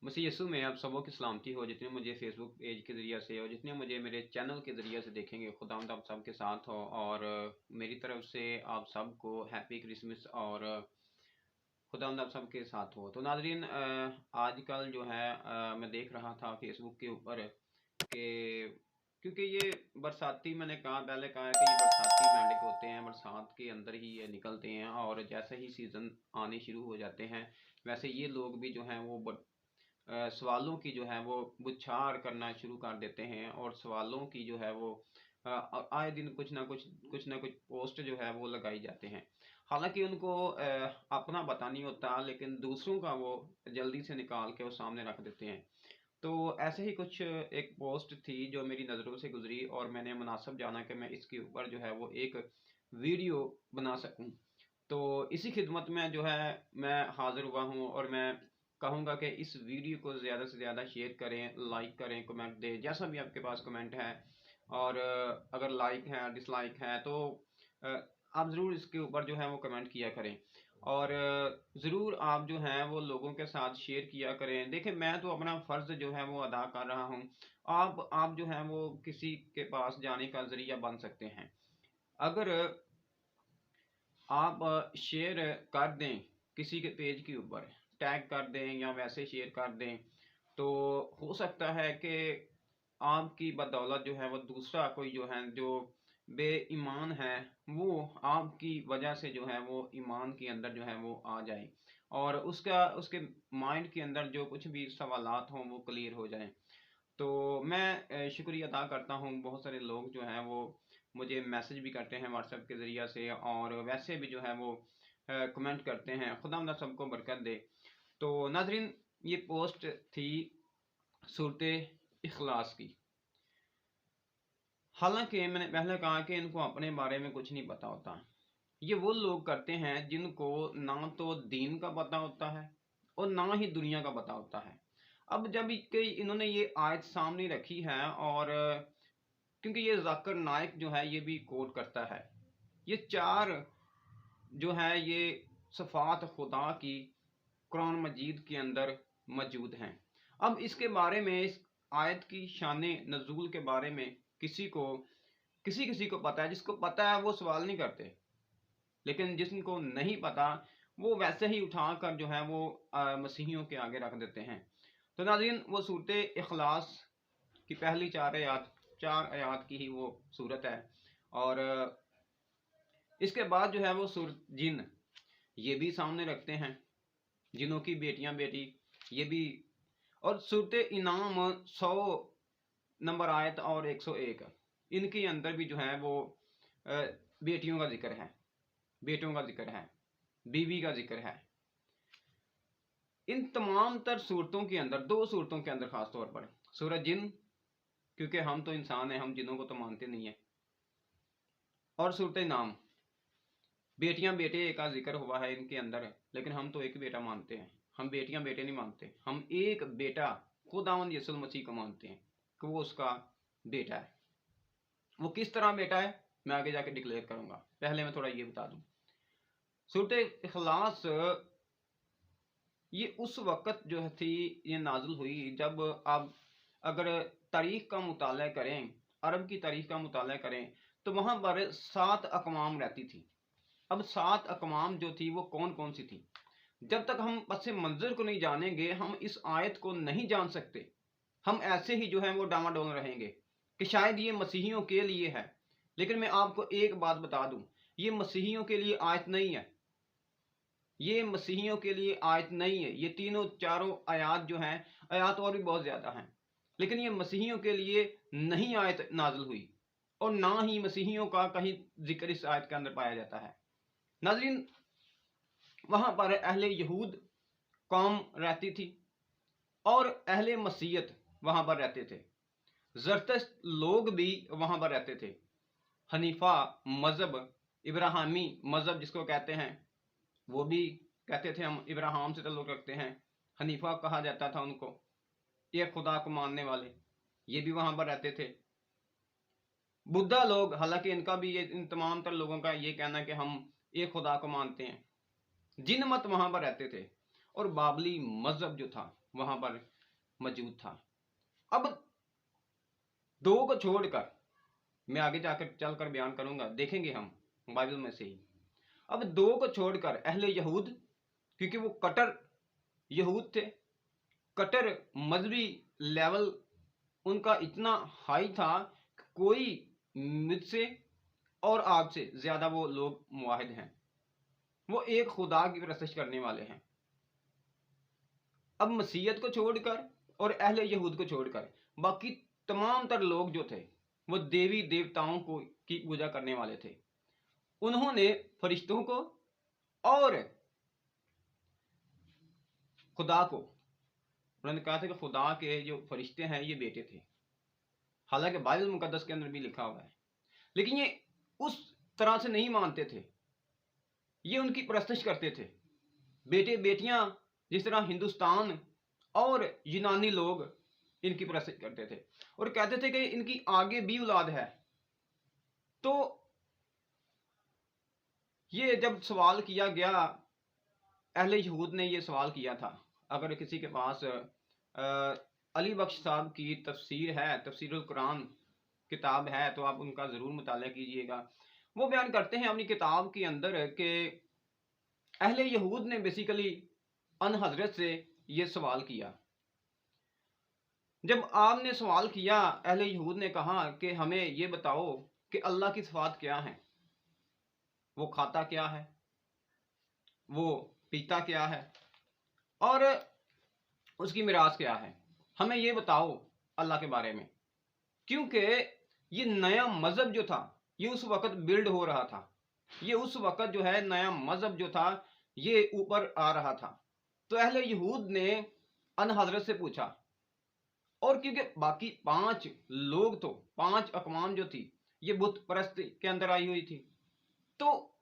मसीह यीशु में आप सबों की सलामती हो। जितने मुझे फेसबुक पेज के ज़रिए से और जितने मुझे मेरे चैनल के ज़रिए से देखेंगे, खुदावंद आप सब के साथ हो। और मेरी तरफ से आप सबको हैप्पी क्रिसमस और खुदावंद आप सब के साथ हो। तो नाज़रीन, आजकल जो है मैं देख रहा था फेसबुक के ऊपर कि क्योंकि ये बरसाती, मैंने कहा पहले कहा है कि ये बरसाती मेंढक होते हैं, बरसात के अंदर ही ये निकलते हैं और जैसे ही सीज़न आने शुरू हो जाते हैं वैसे ये लोग भी जो हैं वो सवालों की जो है वो बुछार करना शुरू कर देते हैं और सवालों की जो है वो आए दिन कुछ ना कुछ पोस्ट जो है वो लगाई जाते हैं। हालांकि उनको अपना पता नहीं होता, लेकिन दूसरों का वो जल्दी से निकाल के वो सामने रख देते हैं। तो ऐसे ही कुछ एक पोस्ट थी जो मेरी नज़रों से गुजरी और मैंने मुनासिब जाना कि मैं इसके ऊपर जो है वो एक वीडियो बना सकूं। तो इसी खिदमत में जो है मैं हाज़िर हुआ हूं और मैं कहूँगा कि इस वीडियो को ज़्यादा से ज़्यादा शेयर करें, लाइक करें, कमेंट दें, जैसा भी आपके पास कमेंट है। और अगर लाइक है डिसलाइक है तो अ, आप ज़रूर इसके ऊपर जो है वो कमेंट किया करें। और ज़रूर आप जो हैं वो लोगों के साथ शेयर किया करें। देखिए, मैं तो अपना फ़र्ज़ जो है वो अदा कर रहा हूँ। आप जो हैं वो किसी के पास जाने का ज़रिया बन सकते हैं। अगर आप शेयर कर दें किसी के पेज के ऊपर, टैग कर दें या वैसे शेयर कर दें, तो हो सकता है कि आपकी बदौलत जो है वो दूसरा कोई जो है जो बेईमान है वो आपकी वजह से जो है वो ईमान के अंदर जो है वो आ जाए और उसके माइंड के अंदर जो कुछ भी सवालात हों वो क्लियर हो जाएं। तो मैं शुक्रिया अदा करता हूँ। बहुत सारे लोग जो हैं वो मुझे मैसेज भी करते हैं व्हाट्सएप के ज़रिए से और वैसे भी जो है वो कमेंट करते हैं। खुदा सबको बरकत दे। तो नाजरीन, ये पोस्ट थी सूरत इखलास की। हालांकि मैंने पहले कहा कि इनको अपने बारे में कुछ नहीं पता होता। ये वो लोग करते हैं जिनको ना तो दीन का पता होता है और ना ही दुनिया का पता होता है। अब जब इन्होंने ये आयत सामने रखी है और क्योंकि ये जाकिर नाइक जो है ये भी कोट करता है, ये चार जो है ये सफ़ात खुदा की कुरान मजीद के अंदर मौजूद हैं। अब इसके बारे में, इस आयत की शान नज़ूल के बारे में किसी किसी को पता है। जिसको पता है वो सवाल नहीं करते, लेकिन जिनको नहीं पता वो वैसे ही उठा कर जो है वो मसीहियों के आगे रख देते हैं। तो नाज़रीन, वो सूरत इखलास की पहली चार आयात की ही वो सूरत है। और इसके बाद जो है वो सूरत जिन ये भी सामने रखते हैं, जिनों की बेटियां बेटी ये भी। और सूरत इनाम 100 नंबर आयत और 101 इनके अंदर भी जो है वो बेटियों का जिक्र है, बेटों का जिक्र है, बीवी का जिक्र है। इन तमाम तर सूरतों के अंदर, दो सूरतों के अंदर खास तौर पर सूरत जिन, क्योंकि हम तो इंसान हैं, हम जिनों को तो मानते नहीं है, और सूरत नाम, बेटियां बेटे का जिक्र हुआ है इनके अंदर, लेकिन हम तो एक बेटा मानते हैं। हम बेटियां बेटे नहीं मानते, हम एक बेटा खुदावंद यीशु मसीह को मानते हैं कि वो उसका बेटा है। वो किस तरह बेटा है मैं आगे जाके डिक्लेयर करूंगा, पहले मैं थोड़ा ये बता दूं। सूरत इखलास ये उस वक़्त जो थी ये नाज़िल हुई जब आप अगर तारीख का मुताला करें, अरब की तारीख का मुताला करें, तो वहाँ पर 7 अक़वाम रहती थी। अब 7 अक़वाम जो थी वो कौन कौन सी थी, जब तक हम पस मंज़र को नहीं जानेंगे हम इस आयत को नहीं जान सकते। हम ऐसे ही जो है वो डामाडोल रहेंगे कि शायद ये मसीहियों के लिए है। लेकिन मैं आपको एक बात बता दूं, ये मसीहियों के लिए आयत नहीं है, ये मसीहियों के लिए आयत नहीं है। ये तीनों चारों आयात जो हैं, आयात और भी बहुत ज़्यादा हैं, लेकिन ये मसीहियों के लिए नहीं आयत नाजिल हुई और ना ही मसीहियों का कहीं जिक्र इस आयत के अंदर पाया जाता है। नाजरीन, वहाँ पर अहले यहूद कौम रहती थी और अहले मसीहत वहाँ पर रहते थे। ज़रतश्त लोग भी वहाँ पर रहते थे। हनीफा मज़हब, इब्राहिमी मज़हब जिसको कहते हैं, वो भी कहते थे हम इब्राहिम से ताल्लुक़ रखते हैं। हनीफा कहा जाता था उनको, ये खुदा को मानने वाले, ये भी वहाँ पर रहते थे। बुद्धा लोग, हालांकि इनका भी, ये इन तमाम तर लोगों का ये कहना है कि हम एक खुदा को मानते हैं। जिन मत वहाँ पर रहते थे और बाबली मज़हब जो था वहाँ पर मौजूद था। अब दो को छोड़कर, मैं आगे जाकर चलकर बयान करूंगा, देखेंगे हम बाइबल में से ही। अब दो को छोड़कर अहले यहूद, क्योंकि वो कट्टर यहूद थे, कट्टर मजहबी लेवल उनका इतना हाई था कि कोई मुझसे और आपसे ज्यादा वो लोग मुआहिद हैं, वो एक खुदा की परस्तिश करने वाले हैं। अब मसीहत को छोड़कर और अहले यहूद को छोड़कर बाकी तमाम तर लोग जो थे वो देवी देवताओं को की पूजा करने वाले थे। उन्होंने फरिश्तों को और खुदा को, उन्होंने कहा था कि खुदा के जो फरिश्ते हैं ये बेटे थे, हालांकि बाइबल मुकद्दस के अंदर भी लिखा हुआ है, लेकिन ये उस तरह से नहीं मानते थे, ये उनकी परस्तिश करते थे। बेटे बेटियां जिस तरह हिंदुस्तान और यूनानी लोग इनकी परस्तिश करते थे और कहते थे कि इनकी आगे भी औलाद है। तो ये जब सवाल किया गया, अहले यहूद ने ये सवाल किया था, अगर किसी के पास अली बख्श साहब की तफसीर है, तफसीरुल कुरान किताब है, तो आप उनका ज़रूर मुताला कीजिएगा। वो बयान करते हैं अपनी किताब के अंदर कि अहले यहूद ने बेसिकली अन हजरत से ये सवाल किया। जब आपने सवाल किया, अहले यहूद ने कहा कि हमें ये बताओ कि अल्लाह की सिफात क्या है, वो खाता क्या है, वो पीता क्या है और उसकी मिरास क्या है, हमें ये बताओ अल्लाह के बारे में। क्योंकि ये नया मजहब जो था ये उस वक्त बिल्ड हो रहा था, ये उस वक्त जो है नया मजहब जो था ये ऊपर आ रहा था। तो अहले यहूद ने अन हजरत से पूछा, और क्योंकि बाकी पांच लोग, तो पांच अकवाम जो थी ये बुत परस्त के अंदर आई हुई थी, तो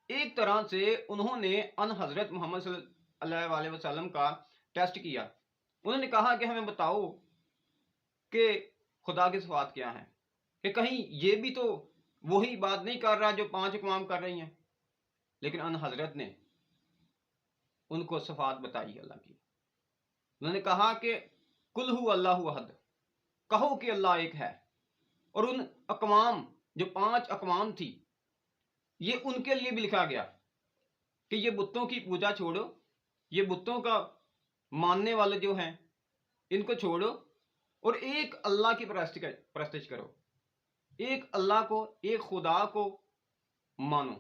एक तरह से उन्होंने अन हजरत मोहम्मद सल्लल्लाहु अलैहि वसल्लम का टेस्ट किया। उन्होंने कहा कि हमें बताओ कि खुदा की सिफात क्या है, कि कहीं ये भी तो वही बात नहीं कर रहा जो पांच अकवाम कर रही हैं। लेकिन अन हजरत ने उनको सिफात बताई अल्लाह की। उन्होंने कहा कि कुल हु अल्लाहु अहद, कहो कि अल्लाह एक है। और उन अकवाम, जो पांच अकवाम थी, ये उनके लिए भी लिखा गया कि ये बुतों की पूजा छोड़ो, ये बुतों का मानने वाले जो हैं इनको छोड़ो और एक अल्लाह की परस्तिश करो, एक अल्लाह को, एक खुदा को मानो।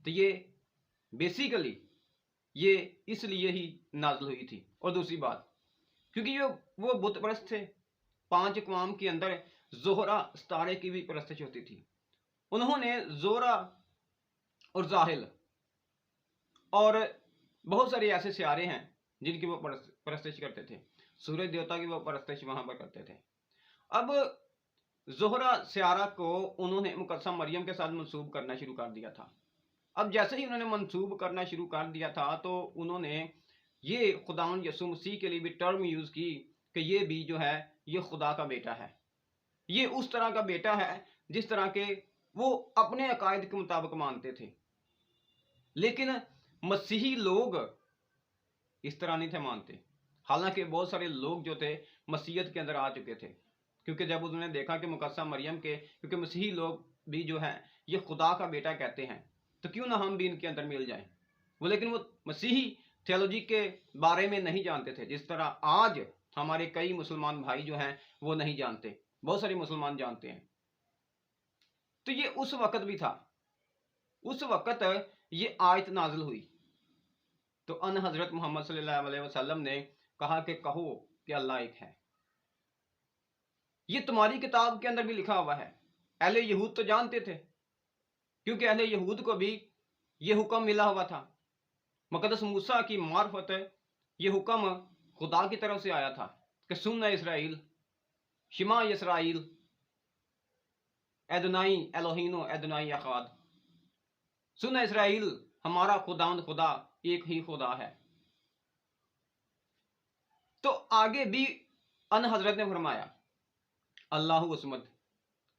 तो ये बेसिकली ये इसलिए ही नाज़िल हुई थी। और दूसरी बात, क्योंकि ये वो बुत परस्त थे, पांच अक़वाम के अंदर ज़ोहरा सितारे की भी परस्तिश होती थी। उन्होंने ज़ोहरा और ज़ाहिल और बहुत सारे ऐसे सियारे हैं जिनकी वो परस्तिश करते थे, सूरज देवता की वो परस्तिश वहां पर करते थे। अब ज़ोहरा सियारा को उन्होंने मुकद्दसा मरियम के साथ मंसूब करना शुरू कर दिया था। अब जैसे ही उन्होंने मंसूब करना शुरू कर दिया था तो उन्होंने ये खुदावंद यसू मसीह के लिए भी टर्म यूज़ की कि ये भी जो है ये खुदा का बेटा है, ये उस तरह का बेटा है जिस तरह के वो अपने अकायद के मुताबिक मानते थे। लेकिन मसीही लोग इस तरह नहीं थे मानते। हालांकि बहुत सारे लोग जो थे मसीहत के अंदर आ चुके थे, क्योंकि जब उन्होंने देखा कि मुकद्दसा मरियम के, क्योंकि मसीही लोग भी जो है ये खुदा का बेटा कहते हैं, तो क्यों ना हम भी इनके अंदर मिल जाएं। वो लेकिन वो मसीही थियोलॉजी के बारे में नहीं जानते थे, जिस तरह आज हमारे कई मुसलमान भाई जो हैं वो नहीं जानते, बहुत सारे मुसलमान जानते हैं। तो ये उस वक्त भी था, उस वक्त ये आयत नाजिल हुई तो अन हजरत मोहम्मद सल्लल्लाहु अलैहि वसल्लम ने कहा कि कहो कि अल्लाह एक है। ये तुम्हारी किताब के अंदर भी लिखा हुआ है। अहले यहूद तो जानते थे, क्योंकि अहले यहूद को भी ये हुक्म मिला हुआ था, मुकद्दस मूसा की मार्फत ये हुक्म खुदा की तरफ से आया था कि सुन इसराइल, शिमा इसराइल, एदनाई एलोहीनो एदनाई अखाद, सुन इसराइल, हमारा खुदावंद खुदा एक ही खुदा है। तो आगे भी अन हजरत ने फरमाया अल्लाहु अस्मद,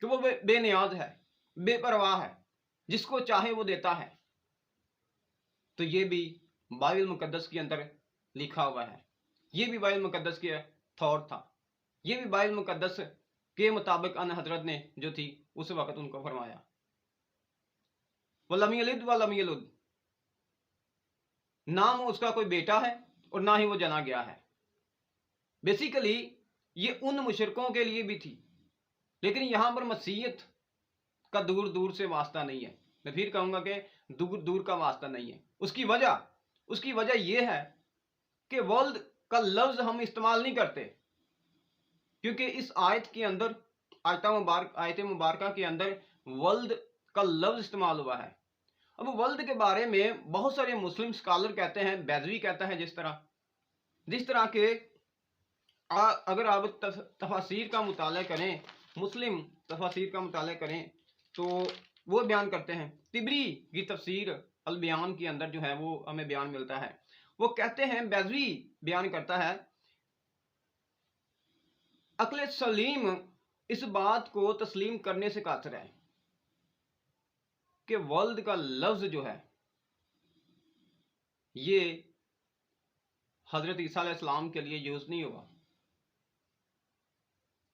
कि वो बेनियाज है, बेपरवाह है, जिसको चाहे वो देता है। तो ये भी बाइबल मुकद्दस के अंदर लिखा हुआ है, ये भी बाइबल मुकद्दस के थॉट था। ये भी बाइबल मुकद्दस के मुताबिक अन हजरत ने जो थी उस वक्त उनको फरमाया। वलम यलिद वलम यूलद, ना उसका कोई बेटा है और ना ही वो जना गया है। बेसिकली ये उन मुशरिकों के लिए भी थी, लेकिन यहां पर मसीहत का दूर दूर से वास्ता नहीं है। मैं फिर कहूंगा कि दूर दूर का वास्ता नहीं है। उसकी वजह यह है कि वर्ल्ड का लफ्ज हम इस्तेमाल नहीं करते, क्योंकि इस आयत के अंदर, आयत मुबारक के अंदर वर्ल्ड का लफ्ज इस्तेमाल हुआ है। अब वर्ल्ड के बारे में बहुत सारे मुस्लिम स्कॉलर कहते हैं, बैजवी कहता है, जिस तरह के अगर आप तफसीर का मुताला करें, मुस्लिम तफसीर का मुताला करें, तो वो बयान करते हैं। तिबरी की तफसीर अल बयान के अंदर जो है वो हमें बयान मिलता है। वो कहते हैं, बैजवी बयान करता है, अक्ल सलीम इस बात को तस्लीम करने से कातर है कि वर्ल्ड का लफ्ज जो है ये हजरत ईसा अलैहिस्सलाम के लिए यूज नहीं हुआ।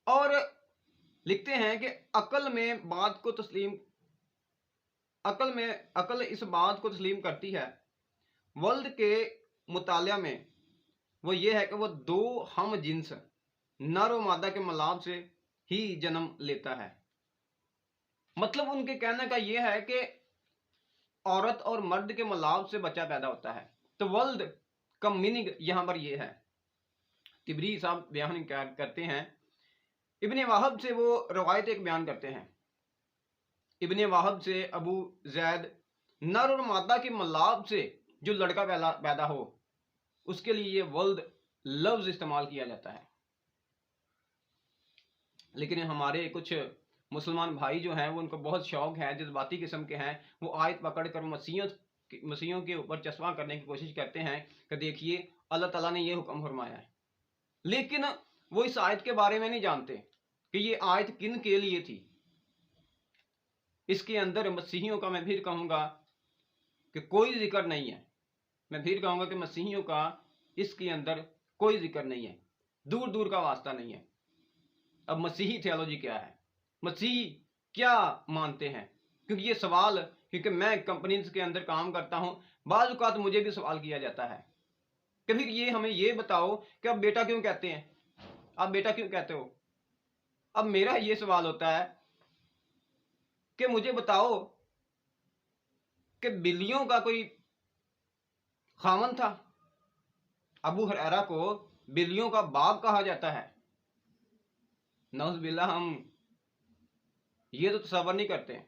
और लिखते हैं कि अकल इस बात को तस्लीम करती है वर्ल्ड के मुतालिया में, वो ये है कि वो दो हम जिन्स नर और मादा के मिलाप से ही जन्म लेता है। मतलब उनके कहने का ये है कि औरत और मर्द के मिलाप से बच्चा पैदा होता है। तो वर्ल्ड का मीनिंग यहां पर ये है। तिबरी साहब बयान करते हैं, इब्ने वाहब से वो रवायत एक बयान करते हैं। इब्ने वाहब से अबू जैद, नर और मादा के मिलाप से जो लड़का पैदा हो उसके लिए ये वर्ल्ड लफ्ज इस्तेमाल किया जाता है। लेकिन हमारे कुछ मुसलमान भाई जो हैं वो, उनको बहुत शौक है, जज्बाती किस्म के हैं, वो आयत पकड़ कर मसीहों के ऊपर चस्पा करने की कोशिश करते हैं कि देखिए अल्लाह ताला ने ये हुक्म फरमाया है। लेकिन वो इस आयत के बारे में नहीं जानते कि ये आयत किन के लिए थी। इसके अंदर मसीहियों का मैं फिर कहूंगा कि कोई जिक्र नहीं है। मैं फिर कहूंगा कि मसीहियों का इसके अंदर कोई जिक्र नहीं है, दूर दूर का वास्ता नहीं है। अब मसीही थियोलॉजी क्या है, मसीही क्या मानते हैं, क्योंकि ये सवाल, क्योंकि मैं कंपनीज के अंदर काम करता हूं, बाज़ औक़ात मुझे भी सवाल किया जाता है कि फिर ये हमें ये बताओ कि आप बेटा क्यों कहते हैं, आप बेटा क्यों कहते हो। अब मेरा ये सवाल होता है कि मुझे बताओ कि बिल्लियों का कोई खामन था। अबू हुरैरा को बिल्लियों का बाप कहा जाता है। नौज़ बिल्लाह, हम ये तो तसव्वुर नहीं करते।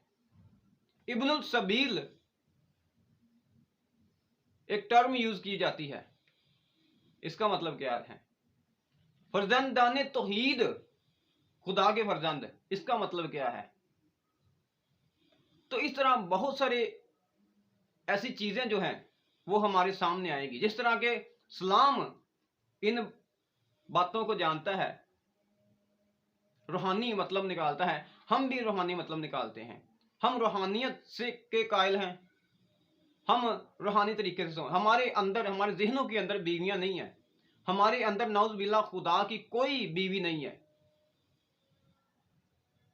इब्नुल सबील एक टर्म यूज की जाती है, इसका मतलब क्या है, फर्जंदाने तौहीद, खुदा के फर्जंद, इसका मतलब क्या है। तो इस तरह बहुत सारे ऐसी चीजें जो हैं वो हमारे सामने आएगी। जिस तरह के इस्लाम इन बातों को जानता है, रूहानी मतलब निकालता है, हम भी रूहानी मतलब निकालते हैं। हम रूहानियत से के कायल हैं, हम रूहानी तरीके से, हमारे अंदर, हमारे जहनों के अंदर बीवियां नहीं है, हमारे अंदर नौज़ बिल्लाह खुदा की कोई बीवी नहीं है।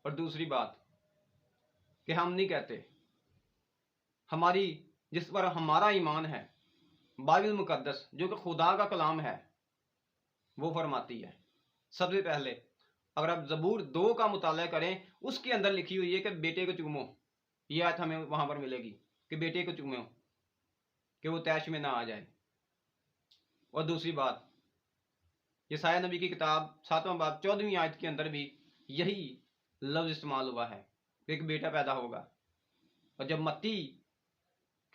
और दूसरी बात कि हम नहीं कहते, हमारी जिस पर हमारा ईमान है, बाइबल मुकद्दस जो कि खुदा का कलाम है, वो फरमाती है, सबसे पहले अगर आप ज़बूर 2 का मुताला करें, उसके अंदर लिखी हुई है कि बेटे को चूमो। ये आयत हमें वहां पर मिलेगी कि बेटे को चूमो कि वो तैश में ना आ जाए। और दूसरी बात, यसाया नबी की किताब 7वां बाब 14वीं आयत के अंदर भी यही लफ्ज इस्तेमाल हुआ है कि एक बेटा पैदा होगा। और जब मत्ती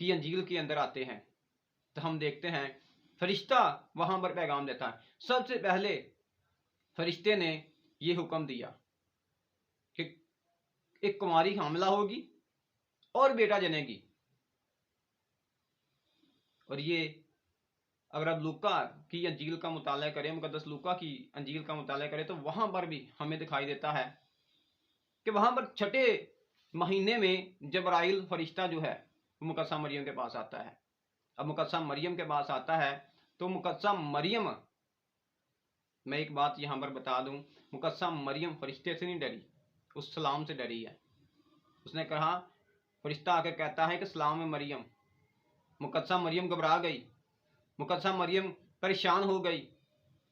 की अंजील के अंदर आते हैं तो हम देखते हैं फरिश्ता वहां पर पैगाम देता है। सबसे पहले फरिश्ते ने ये हुक्म दिया कि एक कुमारी हामला होगी और बेटा जनेगी। और ये अगर आप लूका की अंजील का मुताला करें, मुकद्दस लूका की अंजील का मुताला करें, तो वहां पर भी हमें दिखाई देता है कि वहां पर छठे महीने में जबराइल फरिश्ता जो है वो मुकद्दसा मरियम के पास आता है। अब मुकद्दसा मरियम के पास आता है तो मुकद्दसा मरियम मैं एक बात यहाँ पर बता दूँ, मुकद्दसा मरियम फरिश्ते से नहीं डरी, उस सलाम से डरी है। उसने कहा, फरिश्ता आकर कहता है कि सलाम है मरियम। मुकद्दसा मरियम घबरा गई, मुकद्दसा मरियम परेशान हो गई,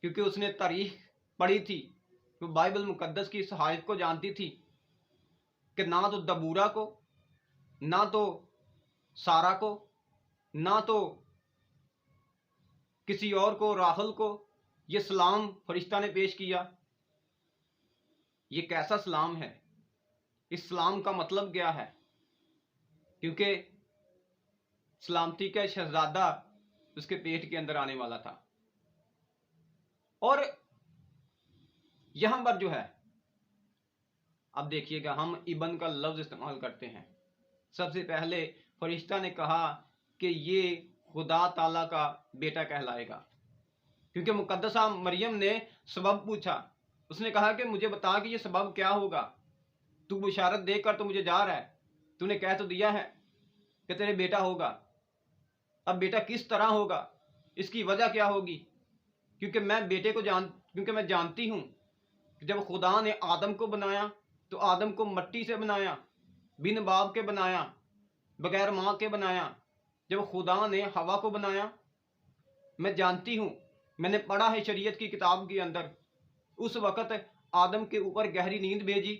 क्योंकि उसने तारीख पढ़ी थी, वो बाइबल मुकद्दस की सहायत को जानती थी कि ना तो दबूरा को, ना तो सारा को, ना तो किसी और को, राहल को ये सलाम फरिश्ता ने पेश किया। ये कैसा सलाम है? इस सलाम का मतलब क्या है? क्योंकि सलामती का शहजादा उसके पेट के अंदर आने वाला था। और यहां पर जो है, अब देखिएगा, हम इबन का लफ्ज इस्तेमाल करते हैं। सबसे पहले फरिश्ता ने कहा कि ये खुदा ताला का बेटा कहलाएगा, क्योंकि मुकद्दसा मरियम ने सबब पूछा। उसने कहा कि मुझे बता कि ये सबब क्या होगा, तू बुशारत देकर तो मुझे जा रहा है, तूने कह तो दिया है कि तेरे बेटा होगा, अब बेटा किस तरह होगा, इसकी वजह क्या होगी? क्योंकि मैं जानती हूं कि जब खुदा ने आदम को बनाया तो आदम को मट्टी से बनाया, बिन बाप के बनाया, बगैर माँ के बनाया। जब खुदा ने हवा को बनाया, मैं जानती हूँ, मैंने पढ़ा है शरीयत की किताब के अंदर, उस वक़्त आदम के ऊपर गहरी नींद भेजी,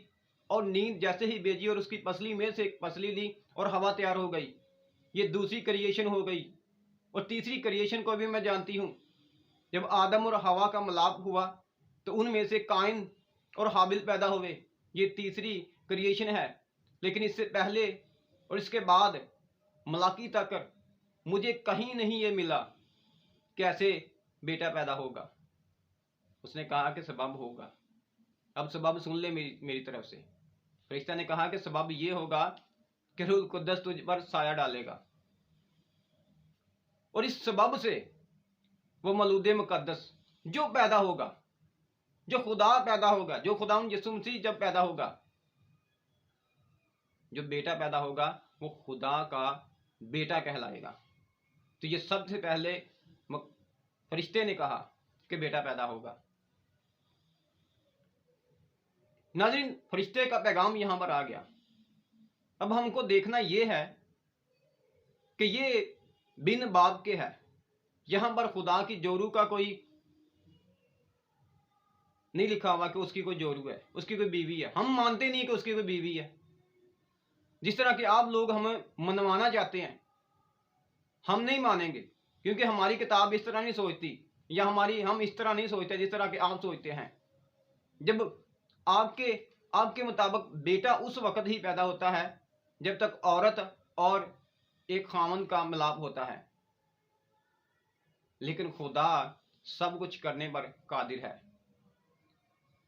और नींद जैसे ही भेजी और उसकी पसली में से एक पसली ली और हवा तैयार हो गई। ये दूसरी क्रिएशन हो गई। और तीसरी क्रिएशन को भी मैं जानती हूँ, जब आदम और हवा का मिलाप हुआ तो उनमें से काइन और हाबिल पैदा हुए। ये तीसरी क्रिएशन है। लेकिन इससे पहले और इसके बाद मलाकी तक मुझे कहीं नहीं ये मिला कैसे बेटा पैदा होगा। उसने कहा कि सबब होगा। अब सबब सुन ले मेरी तरफ से। फरिश्ता ने कहा कि सबब ये होगा कि रूह कुद्दस तुझ पर साया डालेगा, और इस सबब से वो मौलूद मुकद्दस जो पैदा होगा, जो खुदा पैदा होगा, जो खुदा यीशु मसीह जब पैदा होगा, जो बेटा पैदा होगा, वो खुदा का बेटा कहलाएगा। तो ये सबसे पहले फरिश्ते ने कहा कि बेटा पैदा होगा। नाज़रीन, फरिश्ते का पैगाम यहां पर आ गया। अब हमको देखना यह है कि ये बिन बाप के है। यहां पर खुदा की जोरू का कोई नहीं लिखा हुआ कि उसकी कोई जोरू है, उसकी कोई बीवी है। हम मानते नहीं कि उसकी कोई बीवी है। जिस तरह के आप लोग हमें मनवाना चाहते हैं, हम नहीं मानेंगे, क्योंकि हमारी किताब इस तरह नहीं सोचती, या हम इस तरह नहीं सोचते जिस तरह के आप सोचते हैं। जब आपके मुताबिक बेटा उस वक्त ही पैदा होता है जब तक औरत और एक खामन का मिलाप होता है। लेकिन खुदा सब कुछ करने पर कादिर है।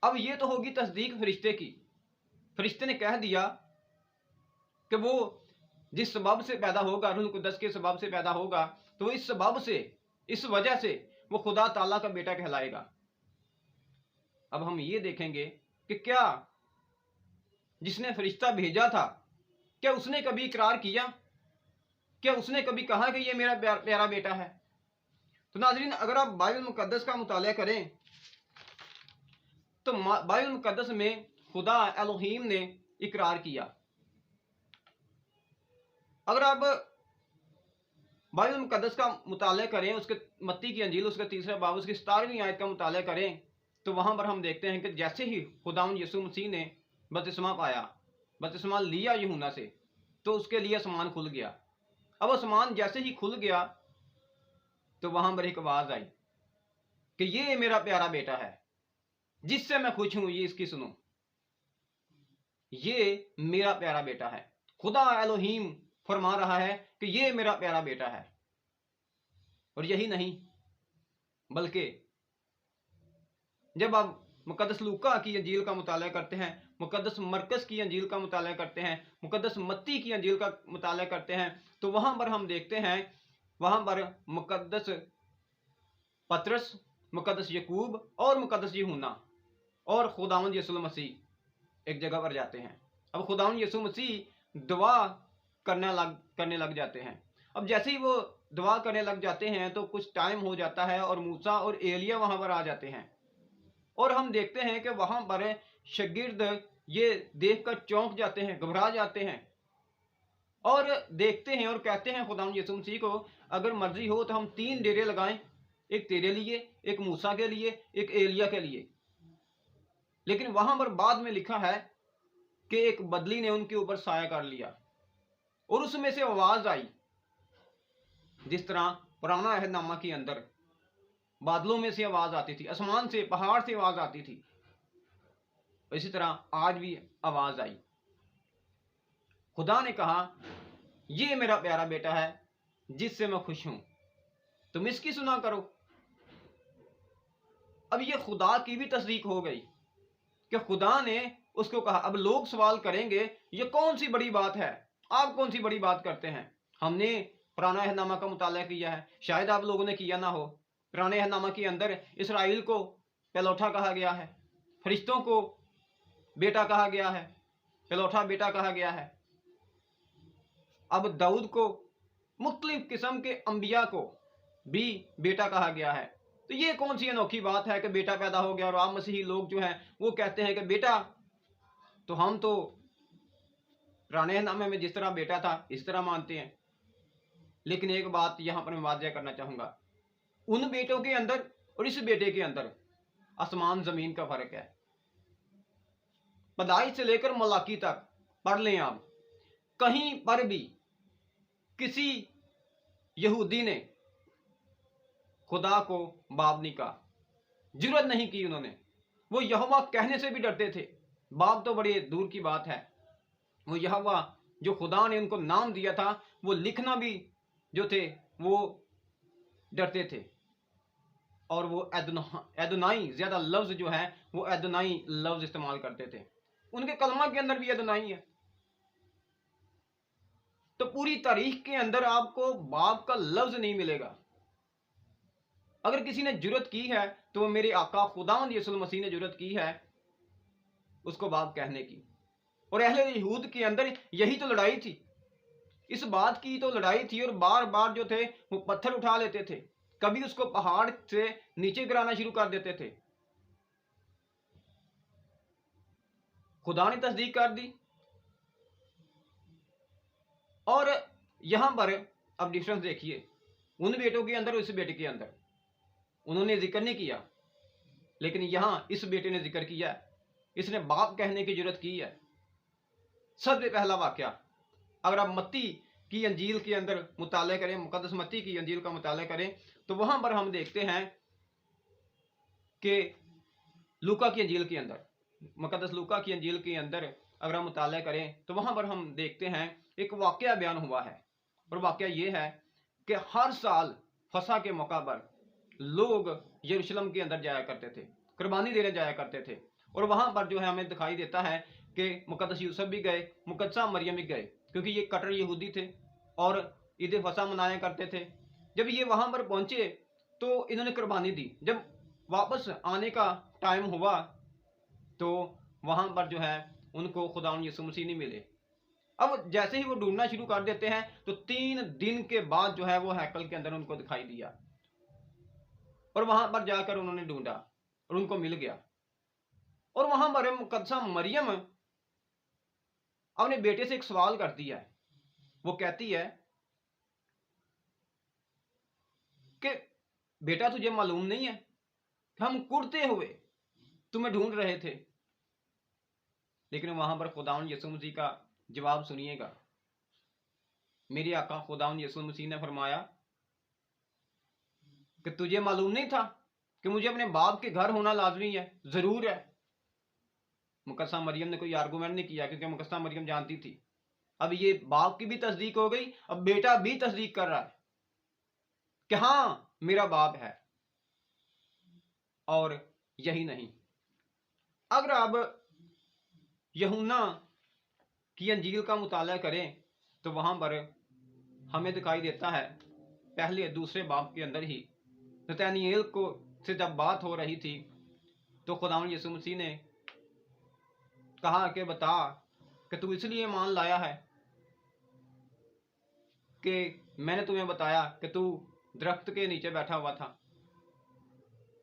अब ये तो होगी तस्दीक फरिश्ते की। फरिश्ते ने कह दिया कि वो जिस सबब से पैदा होगा, रूह कुद्दस के सबब से पैदा होगा, तो इस सबब से, इस वजह से वो खुदा ताला का बेटा कहलाएगा। अब हम ये देखेंगे कि क्या जिसने फरिश्ता भेजा था, क्या उसने कभी इकरार किया? क्या उसने कभी कहा कि ये मेरा प्यारा बेटा है? तो नाज़रीन, अगर आप बाइबल मुकद्दस का मुताला करें तो बाइबल मुकद्दस में खुदा एलोहीम ने इकरार किया। अगर आप बाइबल मुकद्दस का मुताला करें, उसके मत्ती की अंजील उसका 3रा बाब उसकी 17वीं आयत का मुताला करें, तो वहां पर हम देखते हैं कि जैसे ही खुदावंद यीशु मसीह ने बपतिस्मा पाया, बपतिस्मा लिया यूहन्ना से, तो उसके लिए आसमान खुल गया। अब आसमान जैसे ही खुल गया तो वहां पर एक आवाज आई कि ये मेरा प्यारा बेटा है जिससे मैं खुश हूं, ये इसकी सुनो। ये मेरा प्यारा बेटा है। खुदा एलोहीम फरमा रहा है कि ये मेरा प्यारा बेटा है। और यही नहीं, बल्कि जब आप मुकद्दस लूका की अंजील का मुताला करते हैं, मुकद्दस मरकस की अंजील का मुताला करते हैं, मुकद्दस मत्ती की अंजील का मुताला करते हैं, तो वहां पर हम देखते हैं, वहां पर मुकद्दस पतरस, मुकद्दस यकूब और मुकद्दस यूहन्ना और खुदावंद यीशु मसीह एक जगह पर जाते हैं। अब खुदावंद यीशु मसीह दुआ करने लग जाते हैं। अब जैसे ही वो दुआ करने लग जाते हैं तो कुछ टाइम हो जाता है और मूसा और एलिया वहां पर आ जाते हैं। اور ہم دیکھتے ہیں کہ وہاں پر شاگرد یہ دیکھ کر چونک جاتے ہیں، گھبرا جاتے ہیں، اور دیکھتے ہیں اور کہتے ہیں خداوند یسوع مسیح کو اگر مرضی ہو تو ہم 3 ڈیرے لگائیں، ایک تیرے لیے، ایک موسیٰ کے لیے، ایک ایلیا کے لیے۔ لیکن وہاں پر بعد میں لکھا ہے کہ ایک بدلی نے ان کے اوپر سایہ کر لیا، اور اس میں سے آواز آئی، جس طرح پرانا عہد نامہ کے اندر بادلوں میں سے آواز آتی تھی، آسمان سے، پہاڑ سے آواز آتی تھی، اسی طرح آج بھی آواز آئی۔ خدا نے کہا یہ میرا پیارا بیٹا ہے جس سے میں خوش ہوں، تم اس کی سنا کرو۔ اب یہ خدا کی بھی تصدیق ہو گئی کہ خدا نے اس کو کہا۔ اب لوگ سوال کریں گے یہ کون سی بڑی بات ہے، آپ کون سی بڑی بات کرتے ہیں؟ ہم نے پرانا عہد نامہ کا مطالعہ کیا ہے، شاید آپ لوگوں نے کیا نہ ہو۔ پرانے عہد نامہ کے اندر اسرائیل کو پلوٹھا کہا گیا ہے، فرشتوں کو بیٹا کہا گیا ہے، پلوٹھا بیٹا کہا گیا ہے۔ اب داؤد کو، مختلف قسم کے انبیاء کو بھی بیٹا کہا گیا ہے۔ تو یہ کون سی انوکھی بات ہے کہ بیٹا پیدا ہو گیا، اور عام مسیحی لوگ جو ہیں وہ کہتے ہیں کہ بیٹا، تو ہم تو پرانے نامے میں جس طرح بیٹا تھا اس طرح مانتے ہیں۔ لیکن ایک بات یہاں پر میں واضح کرنا چاہوں گا، ان بیٹوں کے اندر اور اس بیٹے کے اندر آسمان زمین کا فرق ہے۔ پیدائش سے لے کر ملاکی تک پڑھ لیں آپ، کہیں پر بھی کسی یہودی نے خدا کو باپ نہیں کہا، جرات نہیں کی انہوں نے۔ وہ یہوہ کہنے سے بھی ڈرتے تھے، باپ تو بڑی دور کی بات ہے۔ وہ یہوہ جو خدا نے ان کو نام دیا تھا، وہ لکھنا بھی جو تھے وہ ڈرتے تھے، اور وہ ایدونائی زیادہ لفظ جو ہے وہ ایدونائی لفظ استعمال کرتے تھے۔ ان کے کلمہ کے اندر بھی ایدونائی ہے۔ تو پوری تاریخ کے اندر آپ کو باپ کا لفظ نہیں ملے گا۔ اگر کسی نے جرت کی ہے تو وہ میرے آقا خداوند یسوع مسیح نے جرت کی ہے اس کو باپ کہنے کی۔ اور اہل یہود کے اندر یہی تو لڑائی تھی، اس بات کی تو لڑائی تھی، اور بار بار جو تھے وہ پتھر اٹھا لیتے تھے، کبھی اس کو پہاڑ سے نیچے گرانا شروع کر دیتے تھے۔ خدا نے تصدیق کر دی، اور یہاں پر اب ڈفرنس دیکھیے، ان بیٹوں کے اندر اور اس بیٹے کے اندر انہوں نے ذکر نہیں کیا، لیکن یہاں اس بیٹے نے ذکر کیا، اس نے باپ کہنے کی جرت کی ہے۔ سب سے پہلا واقعہ اگر آپ متی کی انجیل کے اندر مطالعہ کریں، مقدس متی کی انجیل کا مطالعہ کریں، تو وہاں پر ہم دیکھتے ہیں کہ لوکا کی انجیل کے اندر، مقدس لوکا کی انجیل کے اندر اگر ہم مطالعہ کریں تو وہاں پر ہم دیکھتے ہیں ایک واقعہ بیان ہوا ہے، اور واقعہ یہ ہے کہ ہر سال فسح کے موقع پر لوگ یروشلم کے اندر جایا کرتے تھے، قربانی دینے جایا کرتے تھے، اور وہاں پر جو ہے ہمیں دکھائی دیتا ہے کہ مقدس یوسف بھی گئے، مقدسہ مریم بھی گئے، کیونکہ یہ کٹر یہودی تھے اور عید فسح منایا کرتے تھے۔ جب یہ وہاں پر پہنچے تو انہوں نے قربانی دی، جب واپس آنے کا ٹائم ہوا تو وہاں پر جو ہے ان کو خداوند یسوع مسیح نہیں ملے۔ اب جیسے ہی وہ ڈھونڈنا شروع کر دیتے ہیں تو 3 دن کے بعد جو ہے وہ ہیکل کے اندر ان کو دکھائی دیا، اور وہاں پر جا کر انہوں نے ڈھونڈا اور ان کو مل گیا۔ اور وہاں پر مقدسہ مریم اپنے بیٹے سے ایک سوال کرتی ہے، وہ کہتی ہے کہ بیٹا تجھے معلوم نہیں ہے کہ ہم کڑتے ہوئے تمہیں ڈھونڈ رہے تھے؟ لیکن وہاں پر خداوند یسوع مسیح کا جواب سنیے گا۔ میری آقا خداوند یسوع مسیح نے فرمایا کہ تجھے معلوم نہیں تھا کہ مجھے اپنے باپ کے گھر ہونا لازمی ہے؟ ضرور ہے۔ مقدسہ مریم نے کوئی آرگومنٹ نہیں کیا، کیونکہ مقدسہ مریم جانتی تھی۔ اب یہ باپ کی بھی تصدیق ہو گئی، اب بیٹا بھی تصدیق کر رہا ہے کہ ہاں میرا باپ ہے۔ اور یہی نہیں، اگر آپ یوحنا کی انجیل کا مطالعہ کریں تو وہاں پر ہمیں دکھائی دیتا ہے پہلے دوسرے باب کے اندر ہی نتانیل کو سے جب بات ہو رہی تھی تو خداوند یسوع مسیح نے کہا کہ بتا کہ تو اس لیے ایمان لایا ہے کہ میں نے تمہیں بتایا کہ تو درخت کے نیچے بیٹھا ہوا تھا؟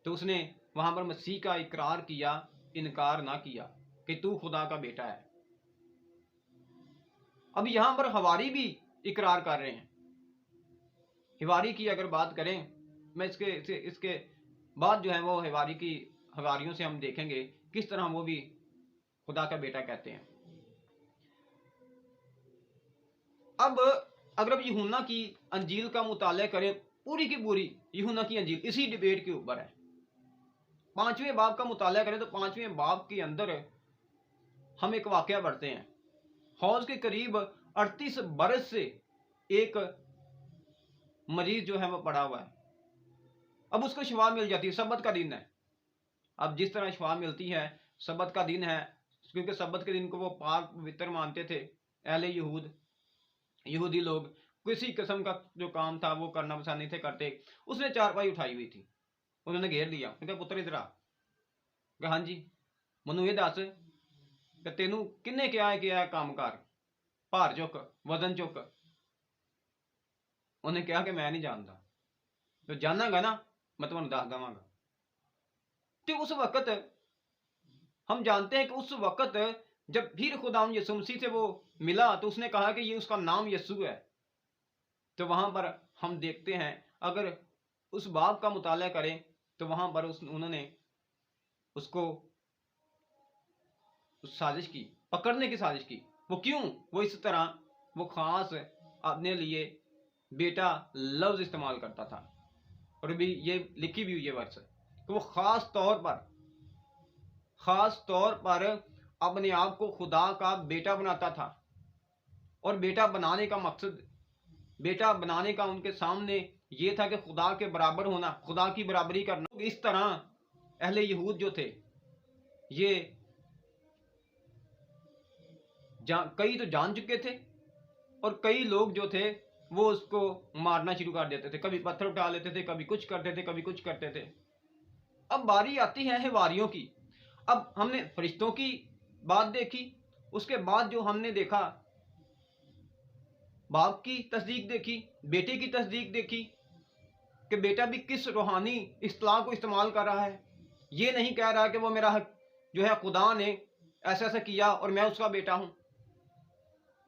تو اس نے وہاں پر مسیح کا اقرار کیا، انکار نہ کیا کہ تو خدا کا بیٹا ہے۔ اب یہاں پر حواری بھی اقرار کر رہے ہیں۔ حواری کی اگر بات کریں، میں اس کے بعد جو ہے وہ حواریوں سے ہم دیکھیں گے کس طرح وہ بھی خدا کا بیٹا کہتے ہیں۔ اب اگر اب یوحنا کی انجیل کا مطالعہ کریں، پوری کی پوری یوحنا کی انجیل اسی ڈیبیٹ کے اوپر ہے۔ 5ویں باب کا مطالعہ کریں تو 5ویں باب کے اندر ہم ایک واقعہ پڑھتے ہیں۔ حوض کے قریب 38 برس سے ایک مریض جو ہے وہ پڑا ہوا ہے۔ اب اس کو شفا مل جاتی ہے، سبت کا دن ہے۔ اب جس طرح شفا ملتی ہے، سبت کا دن ہے، کیونکہ سبت کے دن کو وہ پاک پوتر مانتے تھے اہل یہودی لوگ، کسی قسم کا جو کام تھا وہ کرنا پسند نہیں تھے کرتے۔ اس نے چارپائی اٹھائی ہوئی تھی، انہوں نے گھیر لیا، کہا پتر ادھر آ، کہ ہاں جی منو یہ دس کہ تینوں کنے کیا ہے کام کار، بھار چک، وزن چک۔ انہیں کہا کہ میں نہیں جانتا، تو جانا گا نا میں تمہیں دس دوں گا۔ تو اس وقت ہم جانتے ہیں کہ اس وقت جب پھر خدا یسوع مسیح سے وہ ملا تو اس نے کہا کہ یہ اس کا نام یسوع ہے۔ تو وہاں پر ہم دیکھتے ہیں، اگر اس باب کا مطالعہ کریں تو وہاں پر انہوں نے اس کو سازش کی، پکڑنے کی سازش کی۔ وہ کیوں؟ وہ اس طرح وہ خاص اپنے لیے بیٹا لفظ استعمال کرتا تھا، اور بھی یہ لکھی بھی ہوئی ہے ورس کہ وہ خاص طور پر اپنے آپ کو خدا کا بیٹا بناتا تھا، اور بیٹا بنانے کا مقصد، بیٹا بنانے کا ان کے سامنے یہ تھا کہ خدا کے برابر ہونا، خدا کی برابری کرنا۔ اس طرح اہل یہود جو تھے، یہ کئی تو جان چکے تھے، اور کئی لوگ جو تھے وہ اس کو مارنا شروع کر دیتے تھے، کبھی پتھر اٹھا لیتے تھے، کبھی کچھ کرتے تھے۔ اب باری آتی ہے حواریوں کی۔ اب ہم نے فرشتوں کی بات دیکھی، اس کے بعد جو ہم نے دیکھا باپ کی تصدیق دیکھی، بیٹے کی تصدیق دیکھی کہ بیٹا بھی کس روحانی اصطلاح کو استعمال کر رہا ہے۔ یہ نہیں کہہ رہا کہ وہ میرا جو ہے خدا نے ایسا کیا اور میں اس کا بیٹا ہوں۔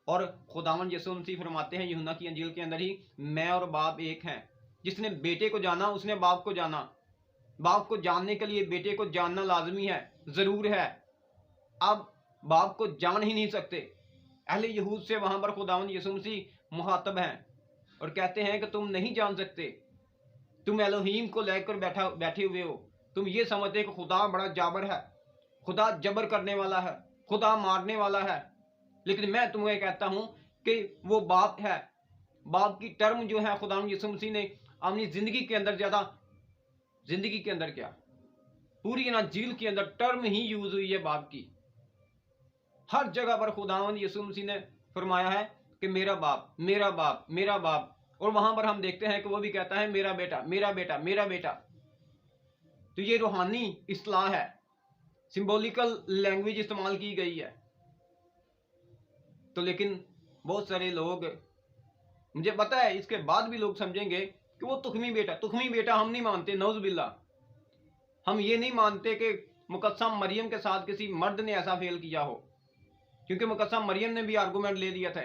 اور خداوند یسوع مسیح فرماتے ہیں یوحنا کی انجیل کے اندر ہی، میں اور باپ ایک ہیں۔ جس نے بیٹے کو جانا اس نے باپ کو جانا۔ باپ کو جاننے کے لیے بیٹے کو جاننا لازمی ہے، ضرور ہے۔ اب باپ کو جان ہی نہیں سکتے۔ اہل یہود سے وہاں پر خداوند یسوع مسیح مخاطب ہیں اور کہتے ہیں کہ تم نہیں جان سکتے، تم الوہیم کو لے کر بیٹھے ہوئے ہو، تم یہ سمجھتے کہ خدا بڑا جابر ہے، خدا جبر کرنے والا ہے، خدا مارنے والا ہے، لیکن میں تمہیں کہتا ہوں کہ وہ باپ ہے۔ باپ کی ٹرم جو ہے خداوند یسوع مسیح نے اپنی زندگی کے اندر کیا، پوری انجیل کے اندر ٹرم ہی یوز ہوئی ہے باپ کی۔ ہر جگہ پر خداوند یسوع مسیح نے فرمایا ہے کہ میرا باپ، میرا باپ، میرا باپ، اور وہاں پر ہم دیکھتے ہیں کہ وہ بھی کہتا ہے میرا بیٹا، میرا بیٹا، میرا بیٹا۔ تو یہ روحانی اصطلاح ہے، سمبولیکل لینگویج استعمال کی گئی ہے۔ تو لیکن بہت سارے لوگ، مجھے پتا ہے اس کے بعد بھی لوگ سمجھیں گے کہ وہ تخمی بیٹا ہم نہیں مانتے، نعوذ باللہ۔ ہم یہ نہیں مانتے کہ مقدسہ مریم کے ساتھ کسی مرد نے ایسا فیل کیا ہو، کیونکہ مقدسہ مریم نے بھی آرگومنٹ لے لیا تھا۔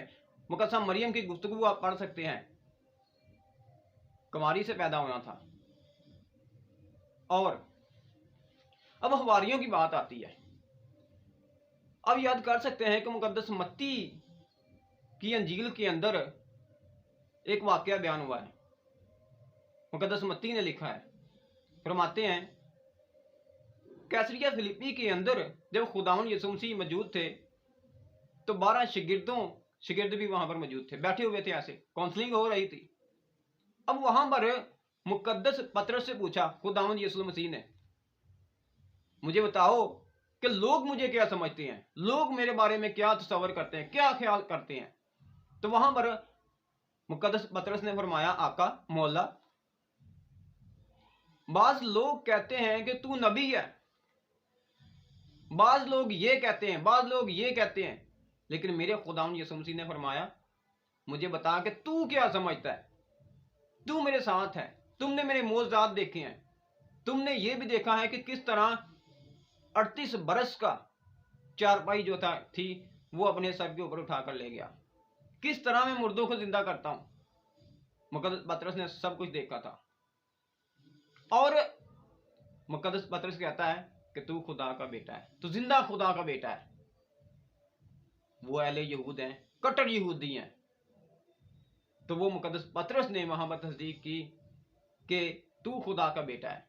مقدسہ مریم کی گفتگو آپ پڑھ سکتے ہیں، کماری سے پیدا ہونا تھا۔ اور اب حواریوں کی بات آتی ہے۔ اب یاد کر سکتے ہیں کہ مقدس متی کی انجیل کے اندر ایک واقعہ بیان ہوا ہے، مقدس متی نے لکھا ہے، فرماتے ہیں کیسریا فلپی کے اندر جب خداوند یسوع مسیح موجود تھے تو 12 شاگرد بھی وہاں پر موجود تھے، بیٹھے ہوئے تھے، ایسے کاؤنسلنگ ہو رہی تھی۔ اب وہاں پر مقدس پطرس سے پوچھا خداوند یسوع مسیح نے، مجھے بتاؤ کہ لوگ مجھے کیا سمجھتے ہیں، لوگ میرے بارے میں کیا تصور کرتے ہیں، کیا خیال کرتے ہیں؟ تو وہاں پر مقدس پطرس نے فرمایا آقا مولا، بعض لوگ کہتے ہیں کہ تو نبی ہے، بعض لوگ یہ کہتے ہیں، بعض لوگ یہ کہتے ہیں، لیکن میرے خداوند یسوع مسیح نے فرمایا مجھے بتا کہ تو کیا سمجھتا ہے، تو میرے ساتھ ہے، تم نے میرے معجزات دیکھے ہیں، تم نے یہ بھی دیکھا ہے کہ کس طرح 38 برس کا چارپائی جو تھی وہ اپنے سر کے اوپر اٹھا کر لے گیا. کس طرح میں مردوں کو زندہ کرتا ہوں. مقدس پطرس نے سب کچھ دیکھا تھا. اور مقدس پطرس کہتا ہے کہ تو خدا کا بیٹا ہے, تو زندہ خدا کا بیٹا ہے. وہ اہل یہود ہیں, کٹر یہودی ہیں, تو وہ مقدس پطرس نے وہاں پر تصدیق کی کہ تو خدا کا بیٹا ہے.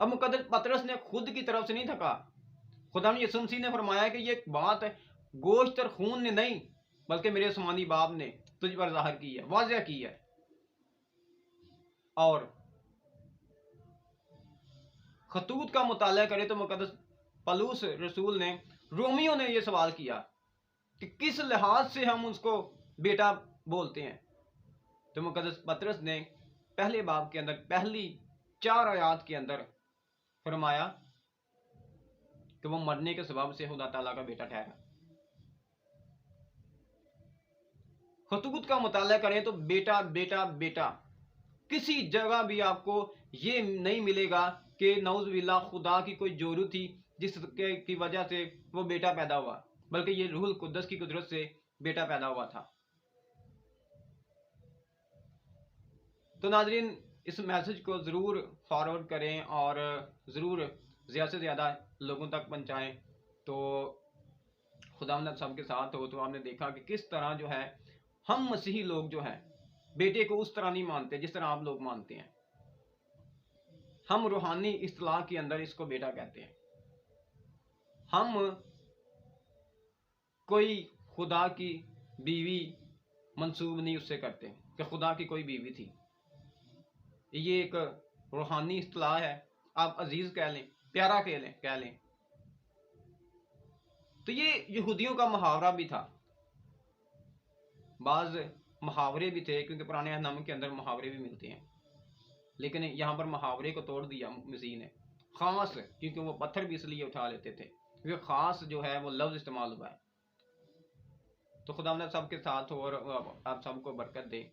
اب مقدس پطرس نے خود کی طرف سے نہیں تھکا. خدا نے یسوع مسیح نے فرمایا کہ یہ بات گوشت اور خون نے نہیں بلکہ میرے آسمانی باپ نے تجھ پر ظاہر کی ہے, واضح کی ہے. اور خطوط کا مطالعہ کرے تو مقدس پولس رسول نے رومیوں نے یہ سوال کیا کہ کس لحاظ سے ہم اس کو بیٹا بولتے ہیں. تو مقدس پطرس نے پہلے باب کے اندر پہلی 4 آیات کے اندر فرمایا کہ وہ مرنے کے سبب سے خدا تعالیٰ کا بیٹا ٹھہرا. خطوط کا مطالعہ کریں تو بیٹا بیٹا بیٹا, کسی جگہ بھی آپ کو یہ نہیں ملے گا کہ نعوذ باللہ خدا کی کوئی جورو تھی جس کی وجہ سے وہ بیٹا پیدا ہوا, بلکہ یہ روح القدس کی قدرت سے بیٹا پیدا ہوا تھا. تو ناظرین, اس میسج کو ضرور فارورڈ کریں اور ضرور زیادہ سے زیادہ لوگوں تک پہنچائیں. تو خداوند سب کے ساتھ ہو. تو آپ نے دیکھا کہ کس طرح جو ہے ہم مسیحی لوگ جو ہیں بیٹے کو اس طرح نہیں مانتے جس طرح آپ لوگ مانتے ہیں. ہم روحانی اصطلاح کے اندر اس کو بیٹا کہتے ہیں. ہم کوئی خدا کی بیوی منسوب نہیں اس سے کرتے کہ خدا کی کوئی بیوی تھی. یہ ایک روحانی اصطلاح ہے, آپ عزیز کہہ لیں, پیارا کہہ لیں. تو یہ یہودیوں کا محاورہ بھی تھا. بعض محاورے بھی تھے کیونکہ پرانے عہد نامے کے اندر محاورے بھی ملتے ہیں, لیکن یہاں پر محاورے کو توڑ دیا مسیح نے, خاص کیونکہ وہ پتھر بھی اس لیے اٹھا لیتے تھے کیونکہ خاص جو ہے وہ لفظ استعمال ہوا ہے. تو خدا سب کے ساتھ ہو اور آپ سب کو برکت دے.